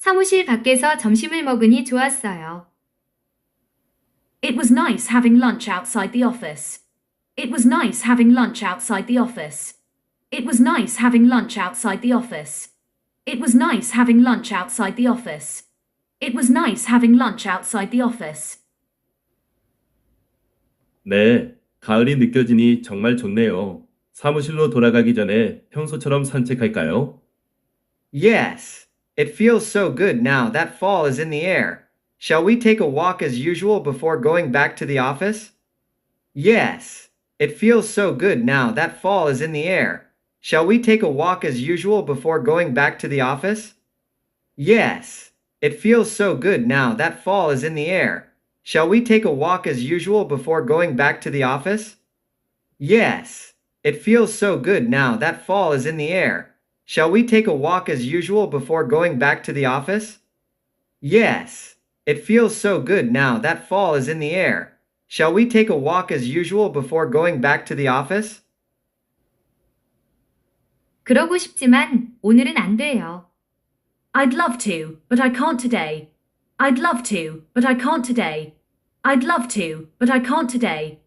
사무실 밖에서 점심을 먹으니 좋았어요. It was nice having lunch outside the office. It was nice having lunch outside the office. It was nice having lunch outside the office. It was nice having lunch outside the office. It was nice having lunch outside the office. 네, 가을이 느껴지니 정말 좋네요. 사무실로 돌아가기 전에 평소처럼 산책할까요? Yes, it feels so good now that fall is in the air. Shall we take a walk as usual before going back to the office? Yes, it feels so good now that fall is in the air. Shall we take a walk as usual before going back to the office? Yes, it feels so good now that fall is in the air. Shall we take a walk as usual before going back to the office? Yes, it feels so good now that fall is in the air. Shall we take a walk as usual before going back to the office? Yes, it feels so good now that fall is in the air. Shall we take a walk as usual before going back to the office? 그러고 싶지만 오늘은 안 돼요. I'd love to, but I can't today. I'd love to, but I can't today. I'd love to, but I can't today.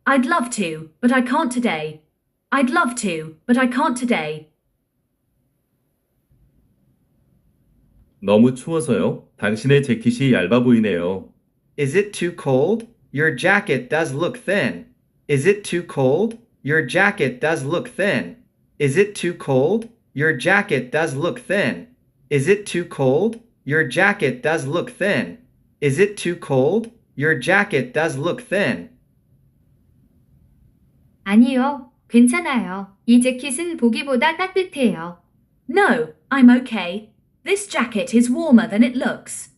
I'd love to, but I can't today. I'd love to, but I can't today. 너무 추워서요. 당신의 재킷이 얇아 보이네요. Is it too cold? Your jacket does look thin. Is it too cold? Your jacket does look thin. Is it too cold? Your jacket does look thin. Is it too cold? Your jacket does look thin. Is it too cold? Your jacket does look thin. 아니요, 괜찮아요. 이 재킷은 보기보다 따뜻해요. No, I'm okay. This jacket is warmer than it looks.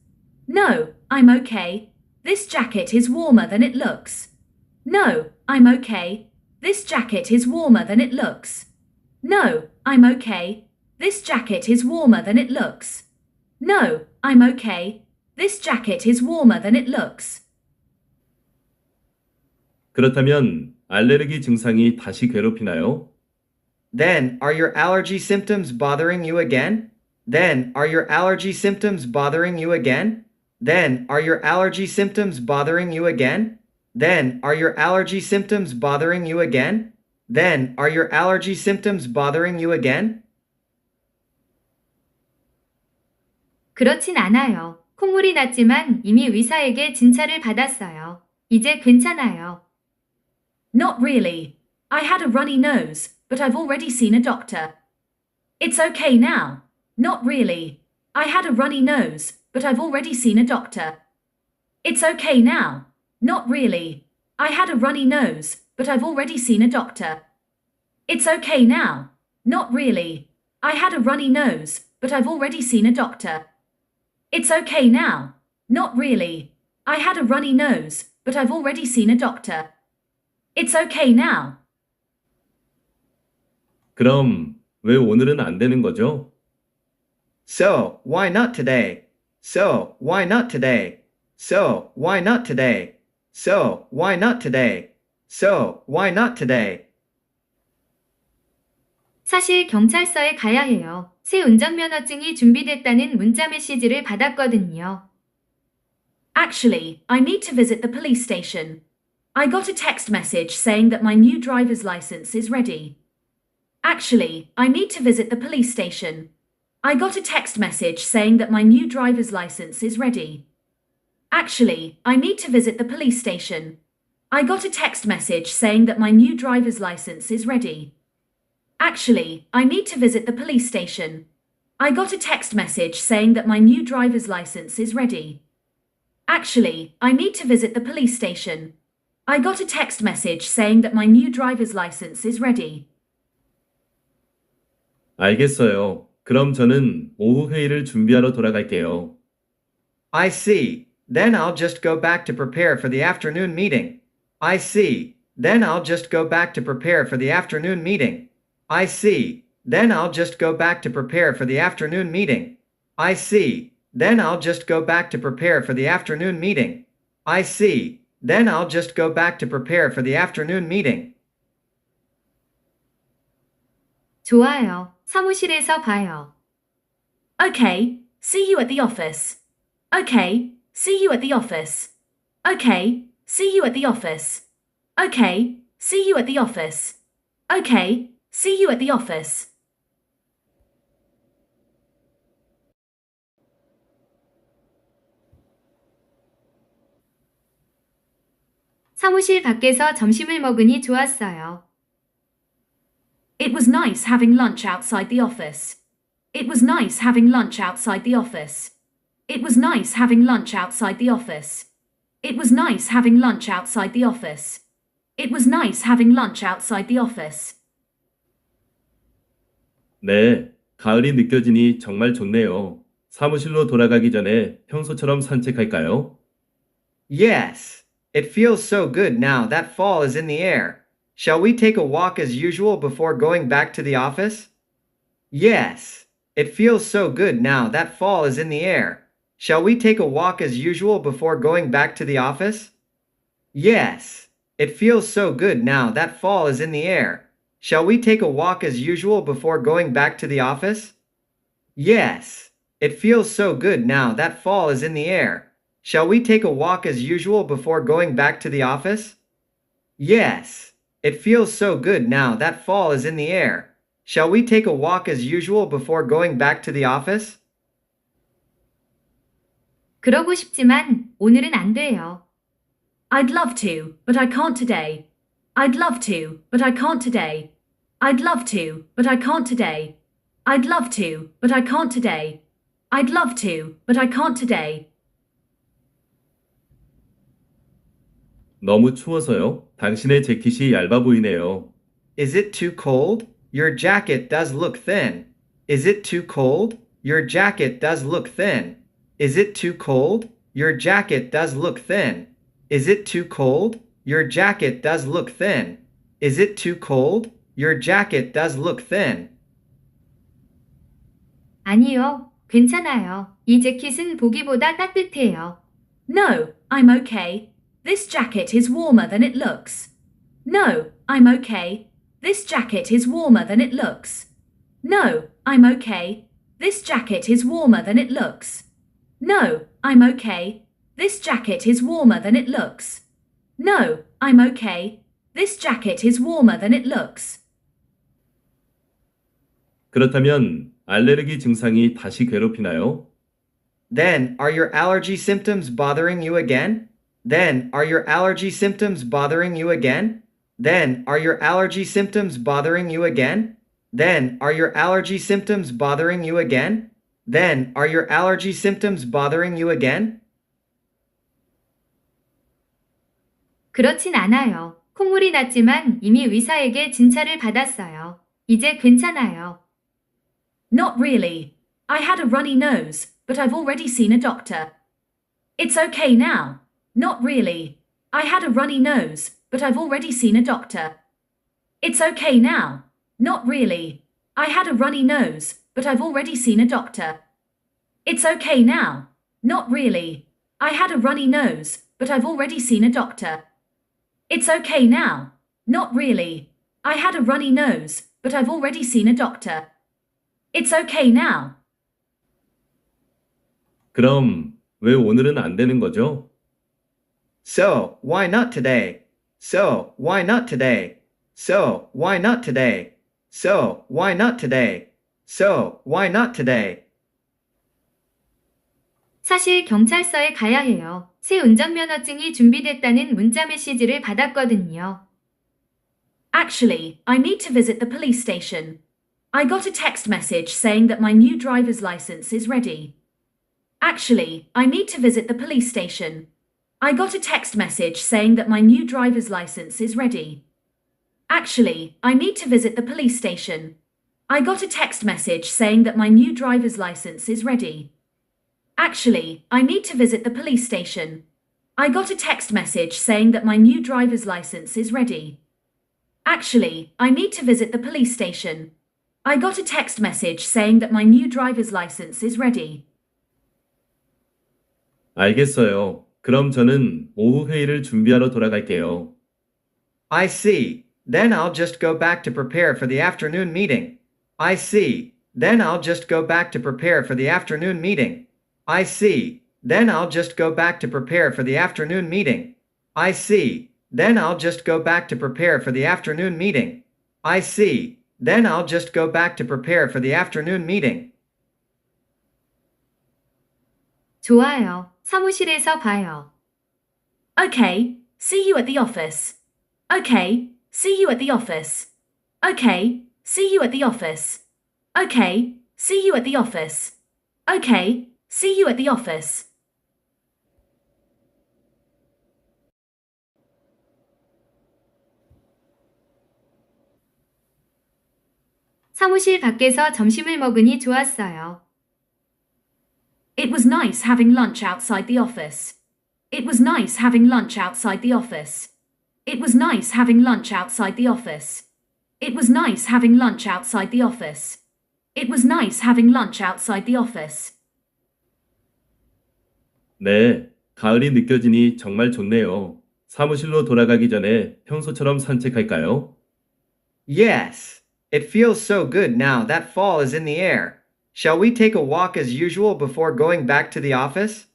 No, I'm okay. This jacket is warmer than it looks. No, I'm okay. This jacket is warmer than it looks. No, I'm okay. This jacket is warmer than it looks. No, I'm okay. This jacket is warmer than it looks. 그렇다면 알레르기 증상이 다시 괴롭히나요? Then, are your allergy symptoms bothering you again? Then, are your allergy symptoms bothering you again? Then, are your allergy symptoms bothering you again? Then, are your allergy symptoms bothering you again? Then, are your allergy symptoms bothering you again? 그렇진 않아요. 콧물이 났지만 이미 의사에게 진찰을 받았어요. 이제 괜찮아요. Not really. I had a runny nose, but I've already seen a doctor. It's okay now. Not really. I had a runny nose, but I've already seen a doctor. It's okay now. Not really. I had a runny nose, but I've already seen a doctor. It's okay now. Not really. I had a runny nose, but I've already seen a doctor. It's okay now. Not really. I had a runny nose, but I've already seen a doctor. It's okay now. 그럼 왜 오늘은 안 되는 거죠? So, why not today? So, why not today? So, why not today? So, why not today? So, why not today? 사실 경찰서에 가야 해요. 새 운전면허증이 준비됐다는 문자 메시지를 받았거든요. Actually, I need to visit the police station. I got a text message saying that my new driver's license is ready. Actually, I need to visit the police station. I got a text message saying that my new driver's license is ready. Actually, I need to visit the police station. I got a text message saying that my new driver's license is ready. Actually, I need to visit the police station. I got a text message saying that my new driver's license is ready. Actually, I need to visit the police station. I got a text message saying that my new driver's license is ready. 알겠어요. 그럼 저는 오후 회의를 준비하러 돌아갈게요. I see. Then I'll just go back to prepare for the afternoon meeting. I see. Then I'll just go back to prepare for the afternoon meeting. I see. Then I'll just go back to prepare for the afternoon meeting. I see. Then I'll just go back to prepare for the afternoon meeting. I see. Then I'll just go back to prepare for the afternoon meeting. 좋아요. 사무실에서 봐요. Okay, see you at the office. Okay, see you at the office. Okay, see you at the office. Okay, see you at the office. Okay, see you at the office. 사무실 밖에서 점심을 먹으니 좋았어요. It was nice having lunch outside the office. It was nice having lunch outside the office. It was nice having lunch outside the office. It was nice having lunch outside the office. It was nice having lunch outside the office. 네, 가을이 느껴지니 정말 좋네요. 사무실로 돌아가기 전에 평소처럼 산책할까요? Yes, it feels so good now that fall is in the air. Shall we take a walk as usual before going back to the office? Yes, it feels so good now that fall is in the air. Shall we take a walk as usual before going back to the office? Yes, it feels so good now that fall is in the air. Shall we take a walk as usual before going back to the office? Yes, it feels so good now that fall is in the air. Shall we take a walk as usual before going back to the office? Yes, it feels so good now that fall is in the air. Shall we take a walk as usual before going back to the office? 그러고 싶지만 오늘은 안 돼요. I'd love to, but I can't today. I'd love to, but I can't today. I'd love to, but I can't today. I'd love to, but I can't today. I'd love to, but I can't today. 너무 추워서요. 당신의 재킷이 얇아 보이네요. Is it too cold? Your jacket does look thin. Is it too cold? Your jacket does look thin. Is it too cold? Your jacket does look thin. Is it too cold? Your jacket does look thin. Is it too cold? Your jacket does look thin. 아니요, 괜찮아요. 이 재킷은 보기보다 따뜻해요. No, I'm okay. This jacket is warmer than it looks. No, I'm okay. This jacket is warmer than it looks. No, I'm okay. This jacket is warmer than it looks. No, I'm okay. This jacket is warmer than it looks. No, I'm okay. This jacket is warmer than it looks. 그렇다면 알레르기 증상이 다시 괴롭히나요? Then, are your allergy symptoms bothering you again? Then, are your allergy symptoms bothering you again? Then, are your allergy symptoms bothering you again? Then, are your allergy symptoms bothering you again? Then, are your allergy symptoms bothering you again? 그렇진 않아요. 콧물이 났지만 이미 의사에게 진찰을 받았어요. 이제 괜찮아요. Not really. I had a runny nose, but I've already seen a doctor. It's okay now. Not really. I had a runny nose, but I've already seen a doctor. It's okay now. Not really. I had a runny nose, but I've already seen a doctor. It's okay now. Not really. I had a runny nose, but I've already seen a doctor. It's okay now. Not really. I had a runny nose, but I've already seen a doctor. It's okay now. 그럼 왜 오늘은 안 되는 거죠? So, why not today? So, why not today? So, why not today? So, why not today? So, why not today? 사실 경찰서에 가야 해요. 새 운전면허증이 준비됐다는 문자 메시지를 받았거든요. Actually, I need to visit the police station. I got a text message saying that my new driver's license is ready. Actually, I need to visit the police station. I got a text message saying that my new driver's license is ready. Actually, I need to visit the police station. I got a text message saying that my new driver's license is ready. Actually, I need to visit the police station. I got a text message saying that my new driver's license is ready. Actually, I need to visit the police station. I got a text message saying that my new driver's license is ready. 알겠어요. 그럼 저는 오후 회의를 준비하러 돌아갈게요. I see. Then I'll just go back to prepare for the afternoon meeting. I see. Then I'll just go back to prepare for the afternoon meeting. I see. Then I'll just go back to prepare for the afternoon meeting. I see. Then I'll just go back to prepare for the afternoon meeting. I see. Then I'll just go back to prepare for the afternoon meeting. 좋아요. 사무실에서 봐요. Okay, see you at the office. Okay, see you at the office. Okay, see you at the office. Okay, see you at the office. Okay, see you at the office. 사무실 밖에서 점심을 먹으니 좋았어요. It was nice having lunch outside the office. It was nice having lunch outside the office. It was nice having lunch outside the office. It was nice having lunch outside the office. It was nice having lunch outside the office. 네, 가을이 느껴지니 정말 좋네요. 사무실로 돌아가기 전에 평소처럼 산책할까요? Yes. It feels so good now that fall is in the air. Shall we take a walk as usual before going back to the office?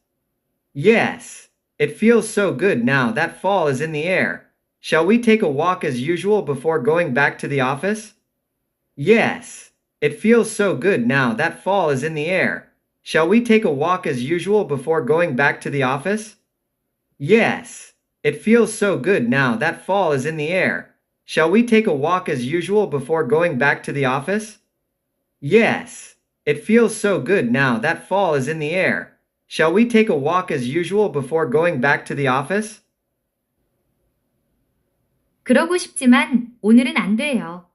Yes. It feels so good now that fall is in the air. Shall we take a walk as usual before going back to the office? Yes. It feels so good now that fall is in the air. Shall we take a walk as usual before going back to the office? Yes. It feels so good now that fall is in the air. Shall we take a walk as usual before going back to the office? Yes. It feels so good now that fall is in the air. Shall we take a walk as usual before going back to the office? 그러고 싶지만 오늘은 안 돼요.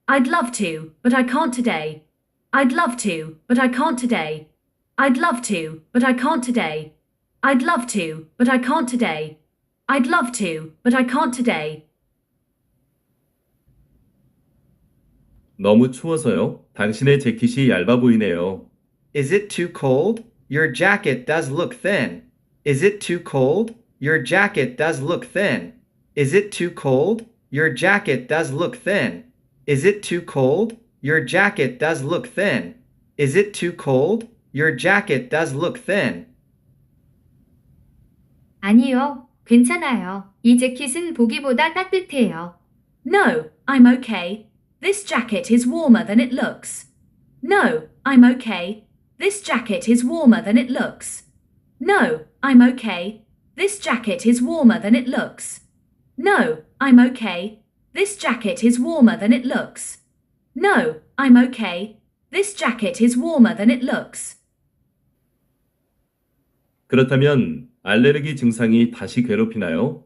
I'd love to, but I can't today. I'd love to, but I can't today. I'd love to, but I can't today. I'd love to, but I can't today. I'd love to, but I can't today. 너무 추워서요. 당신의 재킷이 얇아 보이네요. Is it too cold? Your jacket does look thin. Is it too cold? Your jacket does look thin. Is it too cold? Your jacket does look thin. Is it too cold? Your jacket does look thin. Is it too cold? Your jacket does look thin. 아니요. 괜찮아요. 이 재킷은 보기보다 따뜻해요. No, I'm okay. This jacket is warmer than it looks. No, I'm okay. This jacket is warmer than it looks. No, I'm okay. This jacket is warmer than it looks. No, I'm okay. This jacket is warmer than it looks. No, I'm okay. This jacket is warmer than it looks. 그렇다면 알레르기 증상이 다시 괴롭히나요?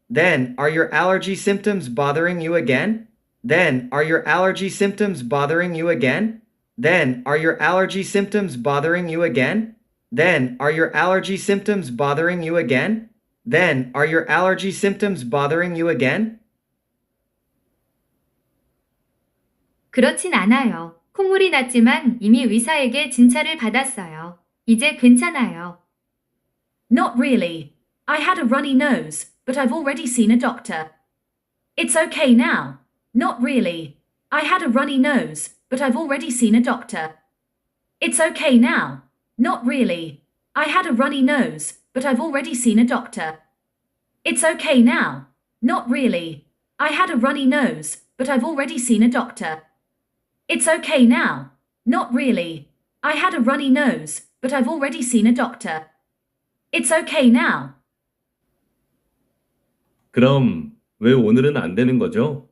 Then, are your allergy symptoms bothering you again? Then, are your allergy symptoms bothering you again? Then, are your allergy symptoms bothering you again? Then, are your allergy symptoms bothering you again? Then, are your allergy symptoms bothering you again? 그렇진 않아요. 콧물이 났지만 이미 의사에게 진찰을 받았어요. 이제 괜찮아요. Not really. I had a runny nose, but I've already seen a doctor. It's okay now. Not really. I had a runny nose, but I've already seen a doctor. It's okay now. Not really. I had a runny nose, but I've already seen a doctor. It's okay now. Not really. I had a runny nose, but I've already seen a doctor. It's okay now. Not really. I had a runny nose, but I've already seen a doctor. It's okay now. 그럼 왜 오늘은 안 되는 거죠?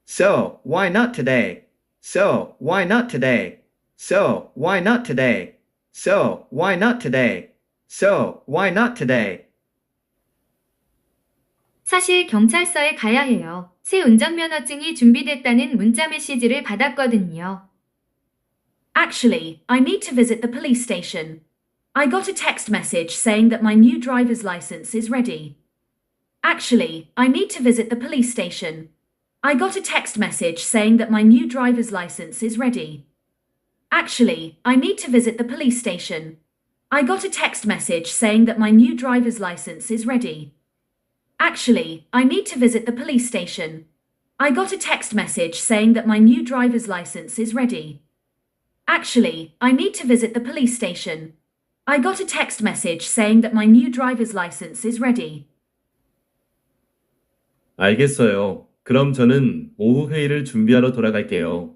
So, why not today? So, why not today? So, why not today? So, why not today? So, why not today? 사실 경찰서에 가야 해요. 새 운전면허증이 준비됐다는 문자 메시지를 받았거든요. Actually, I need to visit the police station. I got a text message saying that my new driver's license is ready. Actually, I need to visit the police station. I got a text message saying that my new driver's license is ready. Actually, I need to visit the police station. I got a text message saying that my new driver's license is ready. Actually, I need to visit the police station. I got a text message saying that my new driver's license is ready. Actually, I need to visit the police station. I got a text message saying that my new driver's license is ready. 알겠어요. 그럼 저는 오후 회의를 준비하러 돌아갈게요.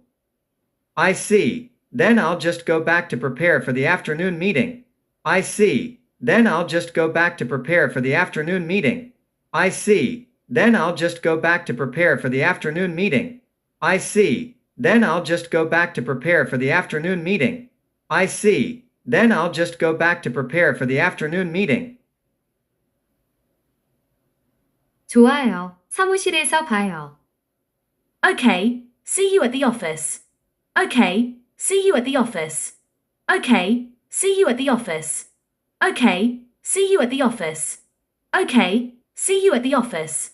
I see. Then I'll just go back to prepare for the afternoon meeting. I see. Then I'll just go back to prepare for the afternoon meeting. I see. Then I'll just go back to prepare for the afternoon meeting. I see. Then I'll just go back to prepare for the afternoon meeting. I see. Then I'll just go back to prepare for the afternoon meeting. 좋아요. 사무실에서 봐요. Okay, see you at the office. Okay, see you at the office. Okay, see you at the office. Okay, see you at the office. Okay, see you at the office.